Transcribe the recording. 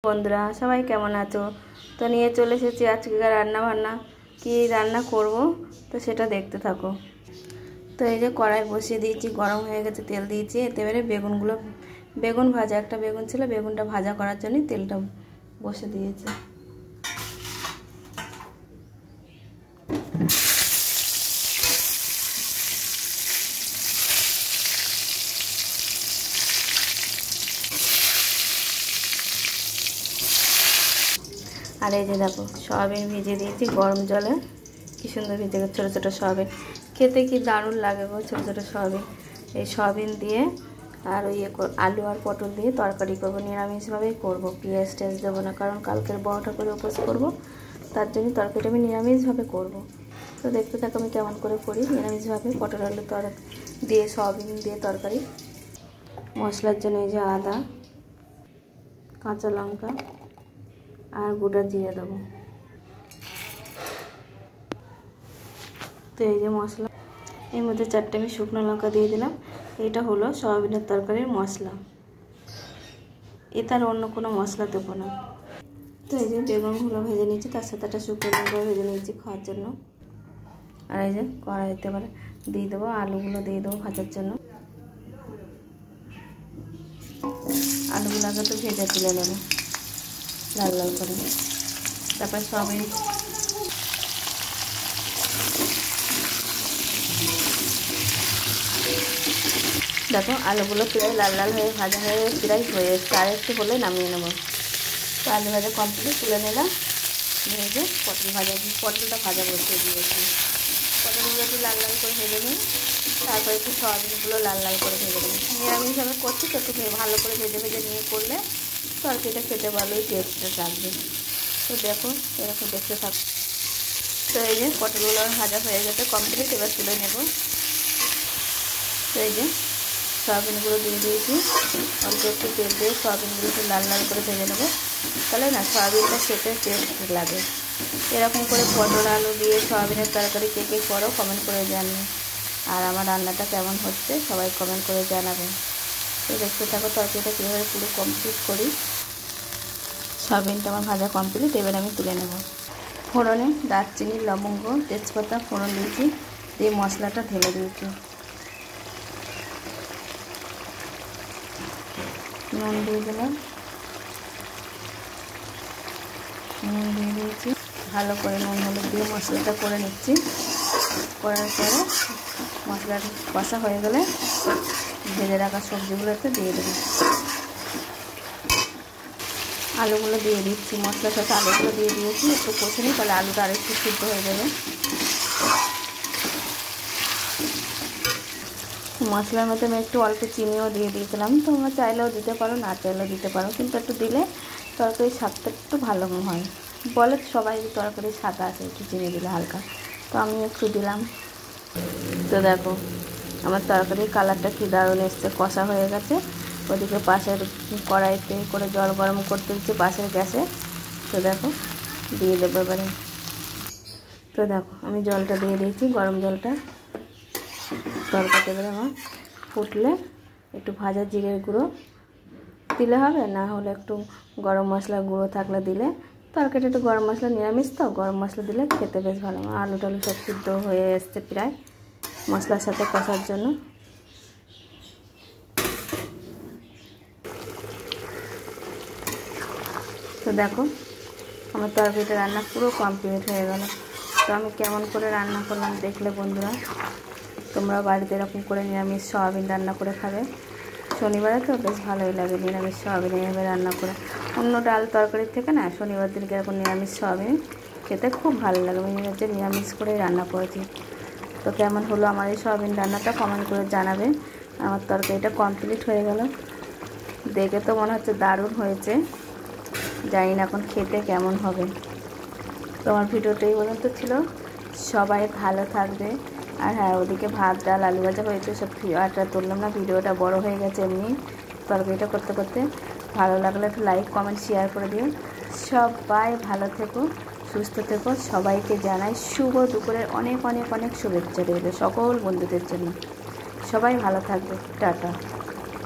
বন্ধুরা সবাই কেমন আছো? তো নিয়ে চলে এসেছি আজকেকার রান্না বান্না। কি রান্না করব তো সেটা দেখতে থাকো। তো এই যে কড়াই বসিয়ে দিয়েছি, গরম হয়ে গেছে, তেল দিয়েছি। এতে এবারে বেগুন ভাজা, একটা বেগুন ছিল, বেগুনটা ভাজা করার জন্য তেলটা বসে দিয়েছি। আর এই যে দেখো সয়াবিন ভিজিয়ে দিয়েছি গরম জলে, কি সুন্দর ভিজে গেছে। ছোটো ছোটো সয়াবিন খেতে কি দারুণ লাগে গো, ছোটো ছোটো সয়াবিন। এই সয়াবিন দিয়ে আর ওই আলু আর পটল দিয়ে তরকারি করবো, নিরামিষভাবেই করবো, পেঁয়াজ টেয়াজ দেবো না, কারণ কালকের বড়টা করে উপোস করবো, তার জন্য তরকারিটা আমি নিরামিষভাবে করবো। তো দেখতে থাকো আমি কেমন করে করি নিরামিষভাবে। পটল আলু দিয়ে সয়াবিন দিয়ে তরকারি। মশলার জন্য এই যে আদা, কাঁচা লঙ্কা আর গোটা জিরে দেবো। তো এই যে মশলা, এর মধ্যে 4টে আমি শুকনো লঙ্কা দিয়ে দিলাম। এটা হলো সয়াবিনের তরকারির মশলা, এতে আর অন্য কোনো মশলা দেবো না। তো এই যে বেগুনগুলো ভেজে নিয়েছি, তার সাথে একটা শুকনো লঙ্কা ভেজে নিয়েছি খাওয়ার জন্য। আর এই যে কড়াইতে এবার দিয়ে দেবো, আলুগুলো দিয়ে দেবো ভাজার জন্য। আলুগুলো আগে তো ভেজে তুলে নেবো লাল লাল করে, তারপর সয়াবিন দেখো আলুগুলো প্রায় লাল লাল হয়ে ভাজা হয়ে প্রায় হয়ে এসছে, আর একটু হলে নামিয়ে নেবো। তো আলু ভাজা কমপ্লিট তুলে নিলাম। ভেজে পটলটা ভাজা বসিয়ে দিয়েছি। পটলগুলো একটু লাল লাল করে ভেজে নিই, তারপরে একটু সয়াবিনগুলো লাল লাল করে ভেজে নিই। নিরামিষ হিসাবে করছি তো একটু ভালো করে ভেজে ভেজে নিয়ে করলে তরকারিটা খেতে ভালোই টেস্টটা লাগবে। তো দেখো এরকম দেখতে থাকো। তো এই যে পটলগুলো ভাজা হয়ে গেছে কমপ্লিট, এবার তুলে নেব। তো এই যে সয়াবিনগুলো দিয়ে দিয়েছি, অল্প একটু তেল দিয়ে সয়াবিনগুলো একটু লাল লাল করে ভেজে নেবো, তাহলে না সয়াবিনটা খেতে টেস্ট লাগে। এরকম করে পটল আলু দিয়ে সয়াবিনের তরকারি কে কে করো কমেন্ট করে জানিও। আর আমার রান্নাটা কেমন হচ্ছে সবাই কমেন্ট করে জানাবে। তো দেখতে থাকো তরকারিটা কীভাবে পুরো কমপ্লিট করি। সয়াবিনটা আমার ভাজা কমপ্লিট, এবার আমি তুলে নেব। ফোড়নে দারচিনি, লবঙ্গ, তেজপাতা ফোড়ন দিয়েছি, দিয়ে মশলাটা ঢেলে দিয়েছি। নুন দিয়ে দিলাম, নুন দিয়ে দিয়েছি, ভালো করে নুন হলুদ দিয়ে মশলাটা করে নিচ্ছি। করার পরে মশলাটা কষা হয়ে গেলে ভেজে রাখা সবজিগুলোতে দিয়ে দেবো। আলুগুলো দিয়ে দিচ্ছি, মশলার সাথে আলুগুলো দিয়ে দিয়েছি, একটু কষে নিই, তাহলে আলুটা আর একটু সিদ্ধ হয়ে যাবে। মশলার মধ্যে আমি একটু অল্প চিনিও দিয়ে দিয়েছিলাম, তোমরা চাইলেও দিতে পারো, না চাইলেও দিতে পারো, কিন্তু একটু দিলে তরকারির স্বাদটা একটু ভালো হয়। বলে সবাই তরকারির স্বাদ আছে একটু চিনি দিলে হালকা, তো আমি একটু দিলাম। তো দেখো আমার তরকারির কালারটা কী দারুণ এসছে, কষা হয়ে গেছে। ওদিকে পাশের কড়াইতে করে জল গরম করতে দিচ্ছি পাশের গ্যাসে। তো দেখো দিয়ে দেবো এবারে। তো দেখো আমি জলটা দিয়ে দিয়েছি, গরম জলটা। তরকারিটা এবারে আমার ফুটলে একটু ভাজা জিরের গুঁড়ো দিলে হবে, না হলে একটু গরম মশলা গুঁড়ো থাকলে দিলে। তরকারিটা একটু গরম মশলা, নিরামিষ তো গরম মশলা দিলে খেতে বেশ ভালো। আলু টালু সব সিদ্ধ হয়ে এসছে প্রায় মশলার সাথে কষার জন্য। তো দেখো আমার তরকারিটা রান্না পুরো কমপ্লিট হয়ে গেল। তো আমি কেমন করে রান্না করলাম দেখলে বন্ধুরা, তোমরা বাড়িতে এরকম করে নিরামিষ সয়াবিন রান্না করে খাবে। শনিবারে তো বেশ ভালোই লাগে নিরামিষ সয়াবিন এভাবে রান্না করে। অন্য ডাল তরকারির থেকে না শনিবার দিনকে এরকম নিরামিষ সয়াবিন খেতে খুব ভালো লাগে। আমি হচ্ছে নিরামিষ করেই রান্না করেছি। তো কেমন হলো আমার এই সয়াবিন রান্নাটা কমেন্ট করে জানাবে। আমার তরকারিটা কমপ্লিট হয়ে গেল, দেখে তো মনে হচ্ছে দারুণ হয়েছে, জানি না এখন খেতে কেমন হবে। তো আমার ভিডিওটা এই পর্যন্ত ছিল, সবাই ভালো থাকবে। আর হ্যাঁ, ওদিকে ভাত ডাল আলু ভাজা হয়েছে, সব আটা তুললাম না, ভিডিওটা বড় হয়ে গেছে এমনি তরকারিটা করতে করতে। ভালো লাগলে একটু লাইক কমেন্ট শেয়ার করে দিও। সবাই ভালো থেকো, সুস্থ থেকো। সবাইকে জানাই শুভ দুপুরের অনেক অনেক অনেক শুভেচ্ছা রইল সকল বন্ধুদের জন্য। সবাই ভালো থাকবে, টাটা।